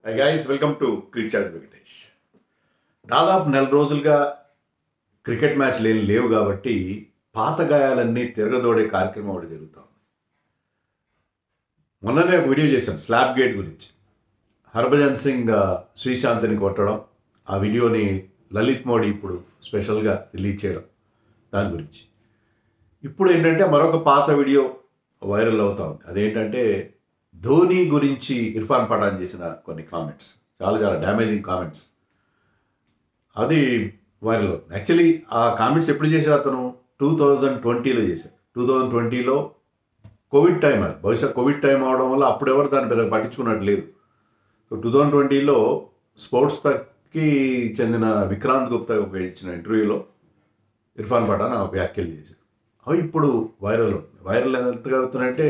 Hi guys, welcome to Cricket Venkatesh. దాదాపు నెల రోజులుగా క్రికెట్ మ్యాచ్లు ఏం లేవు కాబట్టి పాత గాయాలన్నీ తిరగదోడే కార్యక్రమం ఒకటి జరుగుతుంది. మొన్ననే ఒక వీడియో చేశాను స్లాబ్ గేట్ గురించి. హర్భజన్ సింగ్ శ్రీశాంత్ని కొట్టడం, ఆ వీడియోని లలిత్ మోడీ ఇప్పుడు స్పెషల్గా రిలీజ్ చేయడం, దాని గురించి. ఇప్పుడు ఏంటంటే మరొక పాత వీడియో వైరల్ అవుతా ఉంది. అదేంటంటే ధోని గురించి ఇర్ఫాన్ పఠాన్ చేసిన కొన్ని కామెంట్స్, చాలా డ్యామేజింగ్ కామెంట్స్. అది వైరల్ అవుతుంది. యాక్చువల్లీ ఆ కామెంట్స్ ఎప్పుడు చేశాడు అతను? 2020లో చేశాడు. 2020లో కోవిడ్ టైం, అది బహుశా కోవిడ్ టైం అవడం వల్ల అప్పుడెవరు దాన్ని పెద్దగా పట్టించుకున్నట్టు లేదు. సో 2020లో స్పోర్ట్స్ తక్కి చెందిన విక్రాంత్ గుప్తా ఒక ఇచ్చిన ఇంటర్వ్యూలో ఇర్ఫాన్ పఠాన్ వ్యాఖ్యలు చేశాడు. అవి ఇప్పుడు వైరల్ ఎంతగా అవుతున్నాయంటే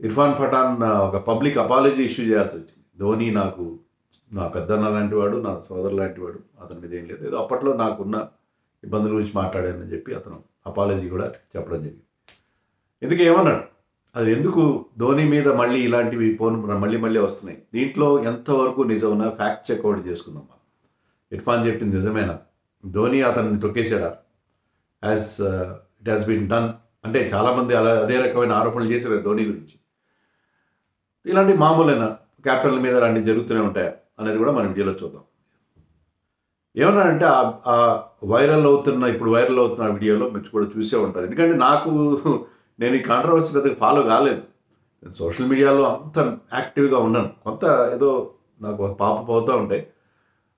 ఇర్ఫాన్ పఠాన్ ఒక పబ్లిక్ అపాలజీ ఇష్యూ చేయాల్సి వచ్చింది. ధోని నాకు నా పెద్దన్న లాంటి వాడు, నా సోదరు లాంటి వాడు, అతని మీద ఏం లేదు, ఏదో అప్పట్లో నాకున్న ఇబ్బందుల గురించి మాట్లాడానని చెప్పి అతను అపాలజీ కూడా చెప్పడం జరిగింది. ఎందుకు ఏమన్నాడు, అది ఎందుకు ధోని మీద మళ్ళీ ఇలాంటివి మళ్ళీ వస్తున్నాయి, దీంట్లో ఎంతవరకు నిజం ఉన్నా ఫ్యాక్ట్ చెక్అవుట్ చేసుకుందాం. ఇర్ఫాన్ చెప్పింది నిజమేనా, ధోని అతన్ని తొక్కేశాడా, as it has been done అంటే చాలామంది అదే రకమైన ఆరోపణలు చేశారు ధోని గురించి. ఇలాంటి మామూలైన క్యాప్టెన్ల మీద అలాంటివి జరుగుతూనే ఉంటాయా అనేది కూడా మన వీడియోలో చూద్దాం. ఏమన్నానంటే ఆ వైరల్ అవుతున్న వీడియోలో మీరు కూడా చూసే ఉంటారు. ఎందుకంటే నేను ఈ కాంట్రవర్సీ పెద్దగా ఫాలో కాలేదు. నేను సోషల్ మీడియాలో అంత యాక్టివ్గా ఉన్నాను. కొంత ఏదో నాకు పాప అవుతూ ఉంటాయి.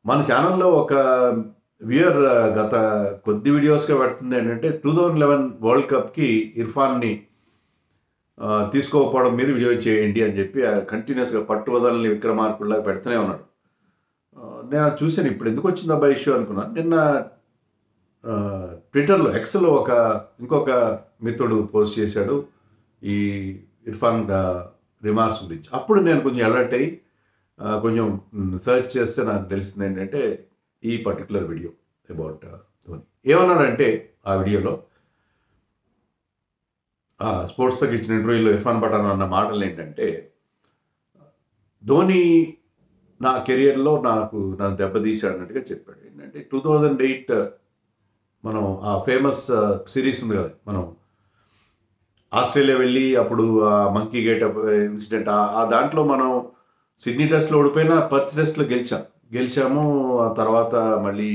మన ఛానల్లో ఒక వ్యూయర్ గత కొద్ది వీడియోస్గా పెడుతుంది ఏంటంటే 2011 వరల్డ్ కప్కి ఇర్ఫాన్ని తీసుకోకపోవడం మీద వీడియో చేయండి అని చెప్పి కంటిన్యూస్గా పట్టువదలని విక్రమార్కుల్లాగా పెడుతూనే ఉన్నాడు. నేను అది చూశాను. ఇప్పుడు ఎందుకు వచ్చింది అబ్బాయి ఇష్యూ అనుకున్నాను. నిన్న ట్విట్టర్లో ఎక్స్లో ఇంకొక మిత్రుడు పోస్ట్ చేశాడు ఈ ఇర్ఫాన్ రిమార్క్స్ గురించి. అప్పుడు నేను కొంచెం అలర్ట్ అయ్యి కొంచెం సర్చ్ చేస్తే నాకు తెలిసింది ఏంటంటే ఈ పర్టికులర్ వీడియో అబౌట్ ధోని. ఏమన్నాడంటే ఆ వీడియోలో స్పోర్ట్స్కి ఇచ్చిన ఇంటర్వ్యూలో ఇర్ఫాన్ పఠాన్ అన్న మాటలు ఏంటంటే, ధోని నా కెరియర్లో నన్ను దెబ్బతీశాడు అన్నట్టుగా చెప్పాడు. ఏంటంటే 2008 మనం ఆ ఫేమస్ సిరీస్ ఉంది కదా, మనం ఆస్ట్రేలియా వెళ్ళి అప్పుడు ఆ మంకీ గేట్ ఇన్సిడెంట్, ఆ దాంట్లో మనం సిడ్నీ టెస్ట్లో ఓడిపోయినా పర్త్ టెస్ట్లో గెలిచాము. ఆ తర్వాత మళ్ళీ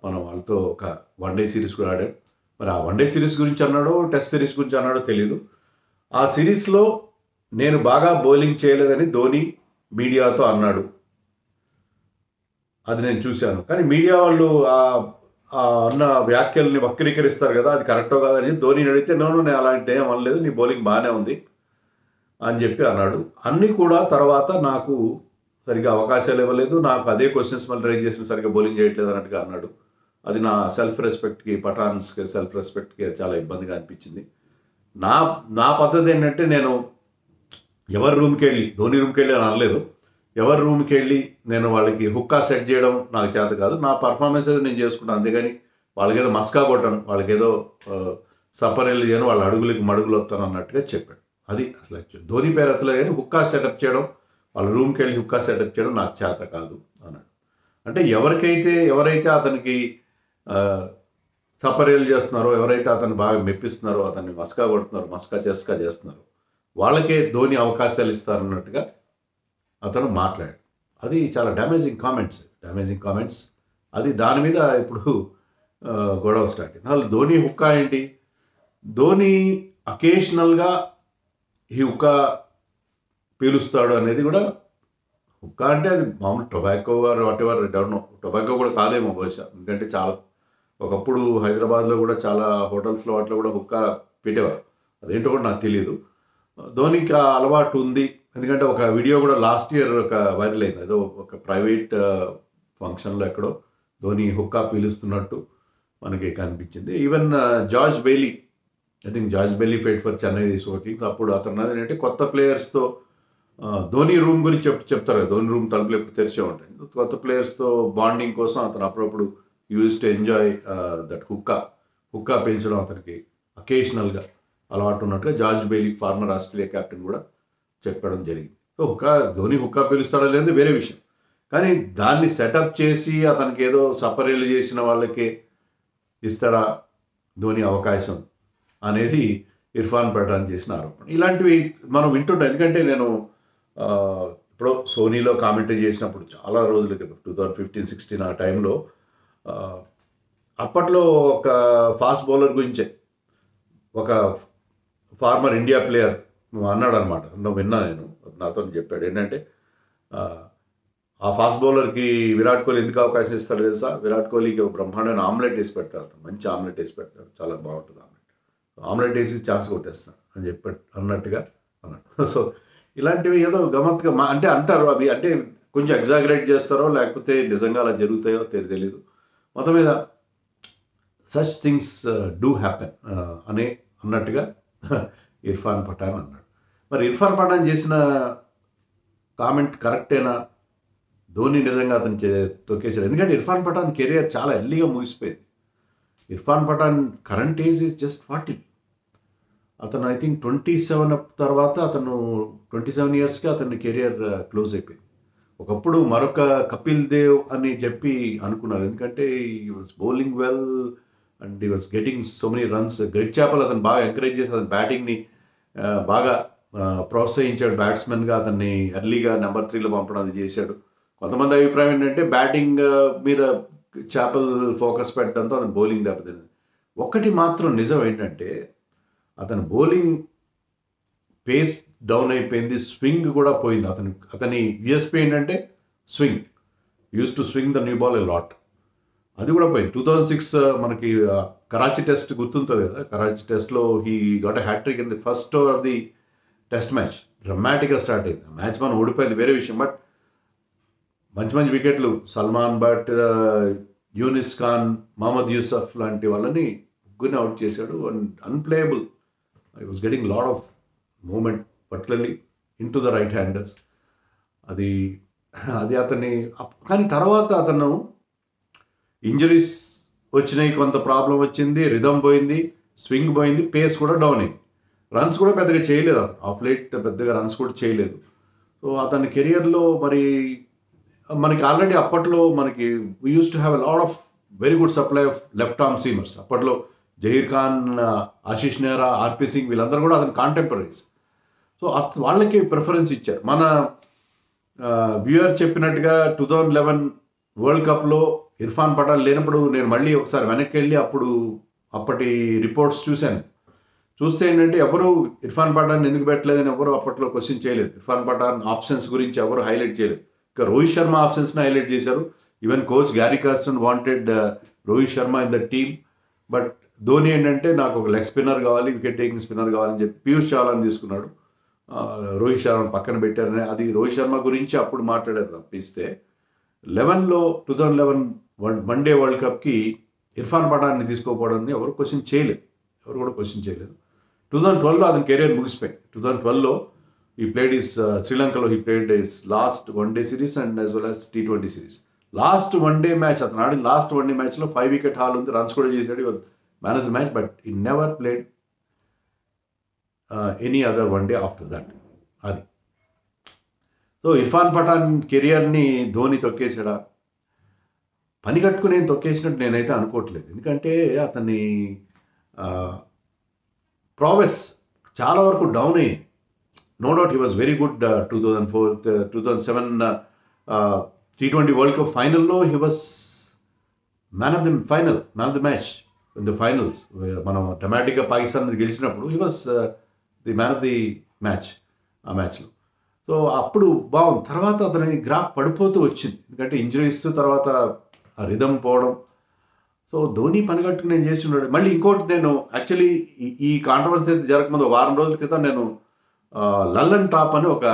మనం వాళ్ళతో ఒక వన్డే సిరీస్ కూడా ఆడాం. మరి ఆ వన్డే సిరీస్ గురించి అన్నాడో టెస్ట్ సిరీస్ గురించి అన్నాడో తెలీదు. ఆ సిరీస్లో నేను బాగా బౌలింగ్ చేయలేదని ధోని మీడియాతో అన్నాడు. అది నేను చూశాను. కానీ మీడియా వాళ్ళు అన్న వ్యాఖ్యల్ని వక్రీకరిస్తారు కదా, అది కరెక్టో కాదని ధోనిని అడిగితే నేను అలాంటి ఏం అనలేదు, నీ బౌలింగ్ బాగానే ఉంది అని చెప్పి అన్నాడు. అన్నీ కూడా తర్వాత నాకు సరిగ్గా అవకాశాలు ఇవ్వలేదు, నాకు అదే క్వశ్చన్స్ మళ్ళీ రైజ్ చేసిన సరిగ్గా బౌలింగ్ చేయట్లేదు అన్నట్టుగా అన్నాడు. అది నా సెల్ఫ్ రెస్పెక్ట్కి, పఠాన్స్కి సెల్ఫ్ రెస్పెక్ట్కి చాలా ఇబ్బందిగా అనిపించింది. నా పద్ధతి ఏంటంటే, నేను ఎవరి రూమ్కి వెళ్ళి ధోని రూమ్కి వెళ్ళి అని అనలేదు. ఎవరి రూమ్కి వెళ్ళి నేను వాళ్ళకి హుక్కా సెట్ చేయడం నాకు చేత కాదు. నా పర్ఫార్మెన్స్ ఏదో నేను చేసుకుంటాను, అంతేగాని వాళ్ళకేదో మస్కా కొట్టాను, వాళ్ళకేదో సపరెళ్ళి చేయను, వాళ్ళ అడుగులకి మడుగులు వస్తాను అన్నట్టుగా చెప్పాడు. అది అసలు యాక్చువల్ ధోని పేరు ఎత్తలే, కానీ హుక్కా సెటప్ చేయడం, వాళ్ళ రూమ్కి వెళ్ళి హుక్కా సెటప్ చేయడం నాకు చేత కాదు అన్నాడు. అంటే ఎవరైతే అతనికి సపరేలు చేస్తున్నారో, ఎవరైతే అతన్ని బాగా మెప్పిస్తున్నారో, అతన్ని మస్కా కొడుతున్నారో, మస్కా చేస్తున్నారో వాళ్ళకే ధోని అవకాశాలు ఇస్తారన్నట్టుగా అతను మాట్లాడాడు. అది చాలా డ్యామేజింగ్ కామెంట్స్. అది దాని మీద ఇప్పుడు గొడవ స్టార్ట్ అయింది. అసలు ధోని హుక్కా ఏంటి? ధోని అకేషనల్గా ఈ హుక్కా పీలుస్తాడు అనేది కూడా, హుక్కా అంటే అది మామూలు tobacco or whatever, don't know, tobacco కూడా కాదేమో బహుశా. ఎందుకంటే ఒకప్పుడు హైదరాబాద్లో కూడా చాలా హోటల్స్లో వాటిలో కూడా హుక్కా పెట్టేవారు. అదేంటో కూడా నాకు తెలియదు. ధోనికి ఆ అలవాటు ఉంది. ఎందుకంటే ఒక వీడియో కూడా లాస్ట్ ఇయర్ వైరల్ అయింది. అదో ఒక ప్రైవేట్ ఫంక్షన్లో ఎక్కడో ధోని హుక్కా పీలుస్తున్నట్టు మనకి కనిపించింది. Even George Bailey fight for Chennai super Kings, అప్పుడు అతను ఏంటంటే కొత్త ప్లేయర్స్తో ధోని రూమ్ గురించి చెప్తారు కదా, ధోని రూమ్ తలుపులు ఎప్పుడు తెరిచే ఉంటాయి. కొత్త ప్లేయర్స్తో బాండింగ్ కోసం అతను అప్పుడప్పుడు యూజ్ టు ఎంజాయ్ దట్ హుక్కా పీల్చడం అతనికి అకేషనల్గా అలవాటు ఉన్నట్టుగా George Bailey, former Australia captain, కూడా చెప్పడం జరిగింది. సో ధోని హుక్కా పీలుస్తాడో లేదు వేరే విషయం, కానీ దాన్ని సెటప్ చేసి అతనికి ఏదో సపరేలు చేసిన వాళ్ళకి ఇస్తాడా ధోని అవకాశం అనేది ఇర్ఫాన్ పఠాన్ చేసిన ఆరోపణ. ఇలాంటివి మనం వింటుంటాం. ఎందుకంటే నేను ఇప్పుడు సోనీలో కామెంటరీ చేసినప్పుడు చాలా రోజుల క్రితం 2015-16 ఆ టైంలో అప్పట్లో ఒక ఫాస్ట్ బౌలర్ గురించే ఒక ఫార్మర్ ఇండియా ప్లేయర్ అన్నాడు అనమాట. విన్నా నేను, నాతో చెప్పాడు ఏంటంటే ఆ ఫాస్ట్ బౌలర్కి విరాట్ కోహ్లీ ఎందుకు అవకాశం ఇస్తాడు తెలుసా, విరాట్ కోహ్లీకి ఒక బ్రహ్మాండమైన ఆమ్లెట్ వేసి పెడతాడు, మంచి ఆమ్లెట్ వేసి పెడతాడు, చాలా బాగుంటుంది ఆమ్లెట్ వేసి ఛాన్స్ కొట్టేస్తాడు అని చెప్పి అన్నట్టుగా అన్నాడు. సో ఇలాంటివి ఏదో గమ్మత్తుగా అంటే అంటారు, అవి అంటే కొంచెం ఎగ్జాగరేట్ చేస్తారో లేకపోతే నిజంగా అలా జరుగుతాయో తెలియదు. మొత్తం మీద సచ్ థింగ్స్ డూ హ్యాపెన్ అని అన్నట్టుగా ఇర్ఫాన్ పఠాన్ అన్నాడు. మరి ఇర్ఫాన్ పఠాన్ చేసిన కామెంట్ కరెక్టేనా, ధోని నిజంగా అతను తొక్కేశాడు? ఎందుకంటే ఇర్ఫాన్ పఠాన్ కెరియర్ చాలా ఎర్లీగా ముగిసిపోయింది. Irfan Pathan current age is just 40. అతను ఐ థింక్ 27 తర్వాత అతను 27 ఇయర్స్కి అతని కెరియర్ క్లోజ్ అయిపోయింది. ఒకప్పుడు మరొక కపిల్ దేవ్ అని చెప్పి అనుకున్నారు, ఎందుకంటే he was bowling well and he was getting so many runs. Greg Chappell అతను బాగా ఎంకరేజ్ చేసి అతని బ్యాటింగ్ని బాగా ప్రోత్సహించాడు, బ్యాట్స్మెన్గా అతన్ని ఎర్లీగా నెంబర్ 3లో పంపడం అది చేశాడు. కొంతమంది అభిప్రాయం ఏంటంటే బ్యాటింగ్ మీద చాపల్ ఫోకస్ పెట్టడంతో అతను బౌలింగ్ దెబ్బతింది. ఒకటి మాత్రం నిజం ఏంటంటే అతని బౌలింగ్ పేస్ డౌన్ అయిపోయింది, స్వింగ్ కూడా పోయింది. అతని యూఎస్పీ ఏంటంటే swing, use to swing the new ball a lot, అది కూడా పోయింది. 2006 మనకి కరాచీ టెస్ట్ గుర్తుంటుంది కదా, కరాచీ టెస్ట్లో he got a hattrick in the first over of the test match. డ్రమాటిక్గా స్టార్ట్ అయింది మ్యాచ్, మనం ఓడిపోయింది వేరే విషయం, బట్ మంచి మంచి వికెట్లు సల్మాన్ బట్, యూనిస్ ఖాన్, మహమ్మద్ యూసఫ్ లాంటి వాళ్ళని ముగ్గురిని అవుట్ చేశాడు. And unplayable, I was getting lot of movement particularly into the right handers. అది అతన్ని, కానీ తర్వాత అతను ఇంజరీస్ వచ్చినాయి, కొంత ప్రాబ్లం వచ్చింది, రిథమ్ పోయింది, స్వింగ్ పోయింది, పేస్ కూడా డౌన్ అయింది, రన్స్ కూడా పెద్దగా చేయలేదు అతను, ఆఫ్ లేట్ పెద్దగా రన్స్ కూడా చేయలేదు. సో అతని కెరియర్లో మరి మనకి ఆల్రెడీ అప్పట్లో మనకి we use to have a lot of very good supply of left arm సీమర్స్. అప్పట్లో జహీర్ ఖాన్, ఆశీష్ నెహ్రా, ఆర్పీ సింగ్ వీళ్ళందరూ కూడా అతని కాంటెంపరీస్. సో వాళ్ళకి ప్రిఫరెన్స్ ఇచ్చారు. మన వ్యూయర్ చెప్పినట్టుగా 2011 వరల్డ్ కప్లో ఇర్ఫాన్ పఠాన్ లేనప్పుడు నేను మళ్ళీ ఒకసారి వెనక్కి వెళ్ళి అప్పటి రిపోర్ట్స్ చూస్తే ఏంటంటే ఎవరు ఇర్ఫాన్ పఠాన్ ఎందుకు పెట్టలేదని ఎవరు అప్పట్లో క్వశ్చన్ చేయలేదు. ఇర్ఫాన్ పఠాన్ ఆప్షన్స్ గురించి ఎవరు హైలైట్ చేయలేదు. ఇంకా రోహిత్ శర్మ ఆప్షన్స్ని హైలైట్ చేశారు. Even coach Gary Carson wanted Rohit Sharma in the team, but Dhoni ఏంటంటే నాకు ఒక లెగ్ స్పిన్నర్ కావాలి, వికెట్ టేకింగ్ స్పిన్నర్ కావాలని చెప్పి పీయూష్ చావ్లాని తీసుకున్నాడు. రోహిత్ శర్మను పక్కన పెట్టారని అది రోహిత్ శర్మ గురించి అప్పుడు మాట్లాడారు తప్పిస్తే 2011 వన్డే వరల్డ్ కప్కి ఇర్ఫాన్ పఠాన్ని తీసుకోకపోవడాన్ని ఎవరు క్వశ్చన్ చేయలేదు, ఎవరు కూడా క్వశ్చన్ చేయలేదు. 2012లో అతని కెరీర్ ముగిసిపోయింది. 2012లో he played his శ్రీలంకలో he played his last one-day series and as well as T20 series. Last one day match అతను ఆడిన లాస్ట్ వన్డే మ్యాచ్లో 5 వికెట్ హాల్ ఉంది, రన్స్ కూడా చేశాడు, man of the match, but he never played any other one day after that. అది. So Irfan Pathan కెరియర్ని ధోని తొక్కేసాడా? పని కట్టుకుని తొక్కేసినట్టు నేనైతే అనుకోవట్లేదు. ఎందుకంటే అతని ప్రావెస్ చాలా వరకు డౌన్ అయింది. No doubt he was very good 2007 T20 world cup ఫైనల్లో he was man of the match in the finals. మనం డ్రమాటిక్గా పాకిస్తాన్ గెలిచినప్పుడు he was the man of the match ఆ మ్యాచ్లో. సో అప్పుడు బాగుంది. తర్వాత అతని గ్రాఫ్ పడిపోతూ వచ్చింది, ఎందుకంటే ఇంజరీస్ తర్వాత ఆ రిథమ్ పోవడం. సో ధోని పని కట్టుకుని నేను చేసి ఉన్నాడు. మళ్ళీ ఇంకోటి, నేను యాక్చువల్లీ ఈ కాంట్రవర్సీ అయితే జరగకముందు వారం రోజుల క్రితం నేను లల్లన్ టాప్ అని ఒక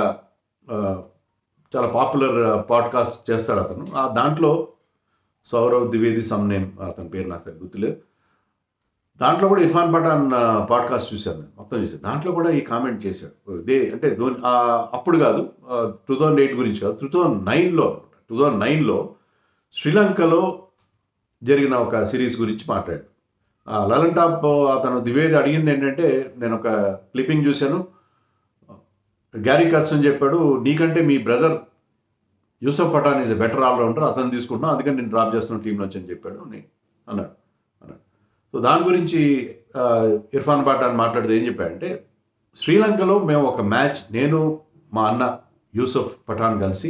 చాలా పాపులర్ పాడ్కాస్ట్ చేస్తాడు అతను. దాంట్లో సౌరవ్ ద్వివేది సమ్నేమ్ అతని పేరు నాకు గుర్తులేదు. దాంట్లో కూడా ఇర్ఫాన్ పఠాన్ పాడ్కాస్ట్ చూశాను, నేను మొత్తం చూసాను. దాంట్లో కూడా ఈ కామెంట్ చేశాడు. అంటే ధోని అప్పుడు కాదు, 2008 గురించి కాదు, 2009లో శ్రీలంకలో జరిగిన ఒక సిరీస్ గురించి మాట్లాడాడు. లలన్ టాప్ అతను ద్వివేది అడిగింది ఏంటంటే, నేను ఒక క్లిప్పింగ్ చూశాను, గ్యారీ కర్స్టన్ చెప్పాడు, నీకంటే మీ brother Yusuf Pathan is a better allrounder, అతను తీసుకుంటున్నాను, అందుకని నేను డ్రాప్ చేస్తున్న టీంలో అని చెప్పాడు అన్నాడు. సో దాని గురించి ఇర్ఫాన్ పఠాన్ మాట్లాడితే ఏం చెప్పాడంటే, శ్రీలంకలో మేము ఒక మ్యాచ్, నేను మా అన్న యూసఫ్ పఠాన్ కలిసి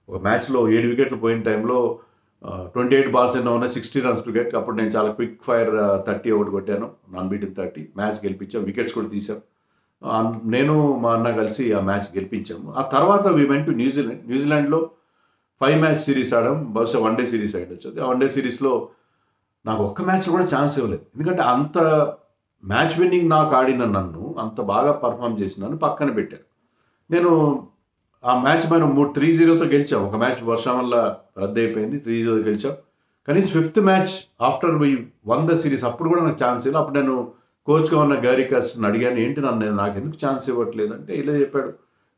ఒక మ్యాచ్లో 7 వికెట్లు పోయిన టైంలో 28 బాల్స్ ఎన్నో ఉన్నాయి, 60 runs టు గెట్. అప్పుడు నేను చాలా క్విక్ ఫైర్ 30 ఒకటి కొట్టాను, నాన్ బీటెన్ 30, మ్యాచ్ గెలిపించాం, వికెట్స్ కూడా తీసాం. నేను మా అన్న కలిసి ఆ మ్యాచ్ గెలిపించాము. ఆ తర్వాత వీ వెంట్ టు న్యూజిలాండ్లో 5 మ్యాచ్ సిరీస్ ఆడాం, బహుశా 1 డే సిరీస్ అయ్యి వచ్చేది. ఆ 1 డే సిరీస్లో నాకు ఒక్క మ్యాచ్ కూడా ఛాన్స్ ఇవ్వలేదు, ఎందుకంటే అంత మ్యాచ్ విన్నింగ్ నాకు ఆడిన నన్ను, అంత బాగా పర్ఫామ్ చేసిన నన్ను పక్కన పెట్టారు. నేను ఆ మ్యాచ్ మనం 3-0తో గెలిచాం. ఒక మ్యాచ్ వర్షం వల్ల రద్దు అయిపోయింది, 3-0 గెలిచాం. కనీసం 5th match after V one the series అప్పుడు కూడా నాకు ఛాన్స్ ఇవ్వాలి. అప్పుడు నేను కోచ్గా ఉన్న గ్యారీ కర్స్టన్ అడిగాను, ఏంటి నాకు ఎందుకు ఛాన్స్ ఇవ్వట్లేదు అంటే, ఇలా చెప్పాడు,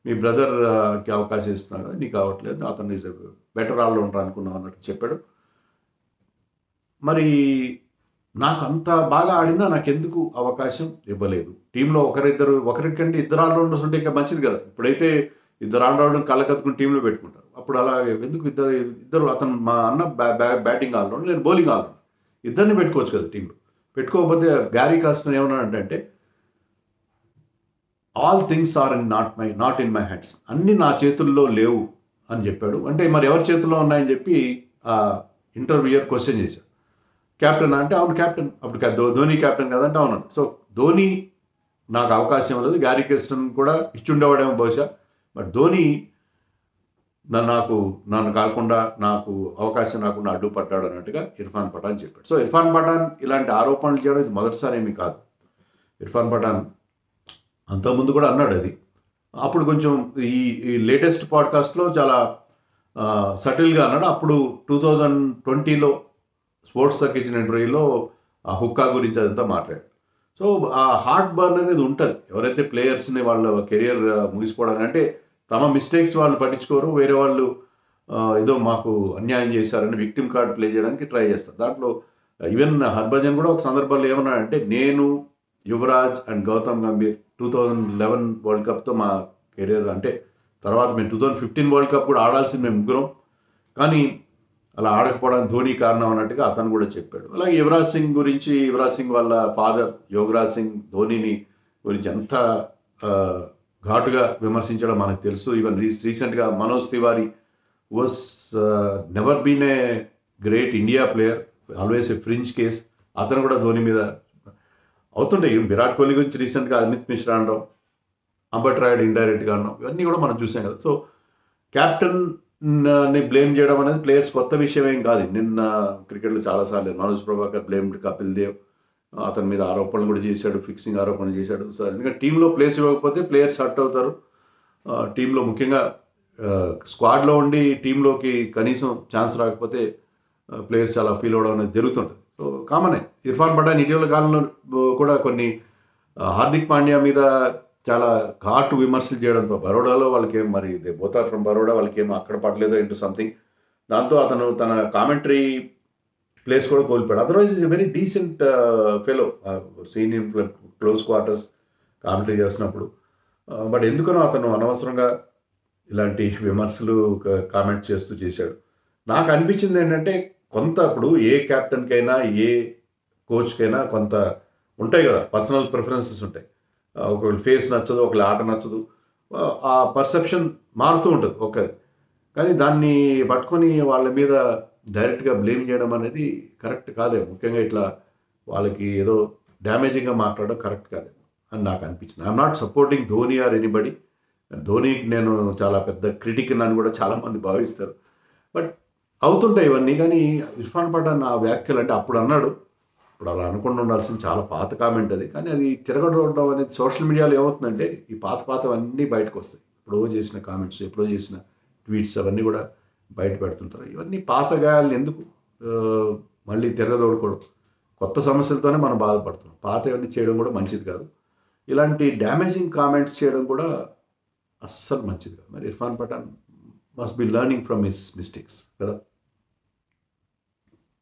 మీ బ్రదర్కి అవకాశం ఇస్తున్నాడు కదా, నీకు అవ్వట్లేదు, అతను ఈజ్ బెటర్ ఆల్రౌండర్ అనుకున్నావు అన్నట్టు చెప్పాడు. మరి నాకు అంత బాగా ఆడినా నాకు ఎందుకు అవకాశం ఇవ్వలేదు? టీంలో ఒకరికంటే ఇద్దరు ఆల్రౌండర్స్ ఉంటే ఇంకా మంచిది కదా. ఇప్పుడైతే ఇద్దరు ఆల్రౌండర్ కళ్ళకత్తుకుని టీంలో పెట్టుకుంటారు. అప్పుడు అలాగే ఎందుకు ఇద్దరు అతను మా అన్న బ్యాటింగ్ ఆల్రౌండర్, నేను బౌలింగ్ ఆల్రౌండర్, ఇద్దరిని పెట్టుకోవచ్చు కదా టీంలో. పెట్టుకోకపోతే గ్యారీ కర్స్టన్ ఏమన్నాడంటే, all things are not in my hands, అన్నీ నా చేతుల్లో లేవు అని చెప్పాడు. అంటే మరి ఎవరి చేతుల్లో ఉన్నాయని చెప్పి ఆ ఇంటర్వ్యూయర్ క్వశ్చన్ చేశాడు. క్యాప్టెన్ అంటే, అవును క్యాప్టెన్, అప్పుడు ధోని క్యాప్టెన్ కదంటే అవునండి. సో ధోని నాకు అవకాశం లేదు, గ్యారీ కర్స్టన్ కూడా ఇచ్చుండేవాడేమో బహుశా, బట్ ధోని నన్ను కాకుండా నాకు అవకాశం రాకుండా అడ్డుపడ్డాడు అన్నట్టుగా ఇర్ఫాన్ పఠాన్ చెప్పాడు. సో ఇర్ఫాన్ పఠాన్ ఇలాంటి ఆరోపణలు చేయడం ఇది మొదటిసారి ఏమీ కాదు. ఇర్ఫాన్ పఠాన్ అంతకుముందు కూడా అన్నాడు అది. అప్పుడు కొంచెం ఈ లేటెస్ట్ పాడ్కాస్ట్లో చాలా సటిల్గా అన్నాడు. అప్పుడు 2020లో స్పోర్ట్స్ తక్ ఇచ్చిన ఇంటర్వ్యూలో ఆ హుక్కా గురించి అదంతా మాట్లాడాడు. సో ఆ హార్ట్ బర్న్ అనేది ఉంటుంది. ఎవరైతే ప్లేయర్స్ని వాళ్ళ కెరియర్ ముగిసిపోవడానికి, అంటే తమ మిస్టేక్స్ వాళ్ళు పట్టించుకోరు, వేరే వాళ్ళు ఏదో మాకు అన్యాయం చేశారని విక్టిమ్ కార్డ్ ప్లే చేయడానికి ట్రై చేస్తారు. దాంట్లో ఈవెన్ హర్భజన్ కూడా ఒక సందర్భంలో ఏమన్నాడంటే, నేను, యువరాజ్ అండ్ గౌతమ్ గంభీర్ 2011 వరల్డ్ కప్తో మా కెరియర్, అంటే తర్వాత మేము 2015 వరల్డ్ కప్ కూడా ఆడాల్సింది మేము ముగ్గురం, కానీ అలా ఆడకపోవడానికి ధోని కారణం అన్నట్టుగా అతను కూడా చెప్పాడు. అలాగే యువరాజ్ సింగ్ వాళ్ళ ఫాదర్ యువరాజ్ సింగ్ ధోనిని గురించి ఎంత ఘాటుగా విమర్శించడం మనకు తెలుసు. ఈవెన్ రీసెంట్గా Manoj Tiwary was never been a great India player, always a fringe case, అతను కూడా ధోని మీద అవుతుంటాయి. విరాట్ కోహ్లీ గురించి రీసెంట్గా అమిత్ మిశ్రా అనడం, అంబట్ రాయుడు ఇండైరెక్ట్గా అనడం, ఇవన్నీ కూడా మనం చూసాం కదా. సో క్యాప్టెన్ని బ్లేమ్ చేయడం అనేది ప్లేయర్స్ కొత్త విషయం ఏం కాదు. నిన్న క్రికెట్లో చాలాసార్లు మనోజ్ ప్రభాకర్ బ్లేమ్డ్ కపిల్ దేవ్, అతని మీద ఆరోపణలు కూడా చేశాడు, ఫిక్సింగ్ ఆరోపణలు చేశాడు. సో ఎందుకంటే టీంలో ప్లేస్ ఇవ్వకపోతే ప్లేయర్స్ హర్ట్ అవుతారు. టీంలో ముఖ్యంగా స్క్వాడ్లో ఉండి టీంలోకి కనీసం ఛాన్స్ రాకపోతే ప్లేయర్స్ చాలా ఫీల్ అవ్వడం అనేది జరుగుతుంటుంది. సో కామనే. ఇర్ఫాన్ పఠాన్ ఇటీవల కాలంలో కూడా కొన్ని హార్దిక్ పాండ్యా మీద చాలా ఘాటు విమర్శలు చేయడంతో, బరోడాలో వాళ్ళకేం, మరి they both are from Baroda, వాళ్ళకేమో అక్కడ పడలేదో ఇంటూ సంథింగ్, దాంతో అతను తన కామెంటరీ ప్లేస్ కూడా కోల్పోయాడు. Otherwise is a very decent fellow, seen in close quarters commentary చేస్తున్నప్పుడు. బట్ ఎందుకనో అతను అనవసరంగా ఇలాంటి విమర్శలు కామెంట్ చేశాడు. నాకు అనిపించింది ఏంటంటే, కొంత ఇప్పుడు ఏ క్యాప్టెన్కైనా ఏ కోచ్కైనా కొంత ఉంటాయి కదా, పర్సనల్ ప్రిఫరెన్సెస్ ఉంటాయి. ఒకవేళ ఫేస్ నచ్చదు, ఒకవేళ ఆట నచ్చదు, ఆ పర్సెప్షన్ మారుతూ ఉంటుంది ఒక్కది. కానీ దాన్ని పట్టుకొని వాళ్ళ మీద డైరెక్ట్గా బ్లేమ్ చేయడం అనేది కరెక్ట్ కాదేమో. ముఖ్యంగా ఇట్లా వాళ్ళకి ఏదో డ్యామేజింగ్గా మాట్లాడడం కరెక్ట్ కాదేమో అని నాకు అనిపించింది. I'm not supporting Dhoni or anybody. ధోనికి నేను చాలా పెద్ద క్రిటిక్ అని కూడా చాలామంది భావిస్తారు. బట్ అవుతుంటాయి ఇవన్నీ. కానీ ఇర్ఫాన్ పఠాన్ ఆ వ్యాఖ్యలు, అంటే అప్పుడు అన్నాడు, ఇప్పుడు అలా అనుకుండా ఉండాల్సింది, చాలా పాత కామెంట్ అది. కానీ అది తిరగడం అనేది సోషల్ మీడియాలో ఏమవుతుందంటే, ఈ పాతవన్నీ బయటకు వస్తాయి. ఎప్పుడో చేసిన కామెంట్స్, ఎప్పుడో చేసిన ట్వీట్స్ అవన్నీ కూడా బయట పెడుతుంటారు. ఇవన్నీ పాత గాయాలను ఎందుకు మళ్ళీ తిరగదోడుకోవడం? కొత్త సమస్యలతోనే మనం బాధపడుతున్నాం. పాతవన్నీ చేయడం కూడా మంచిది కాదు. ఇలాంటి డ్యామేజింగ్ కామెంట్స్ చేయడం కూడా అస్సలు మంచిది కాదు. మరి Irfan Pathan must be learning from his mistakes కదా.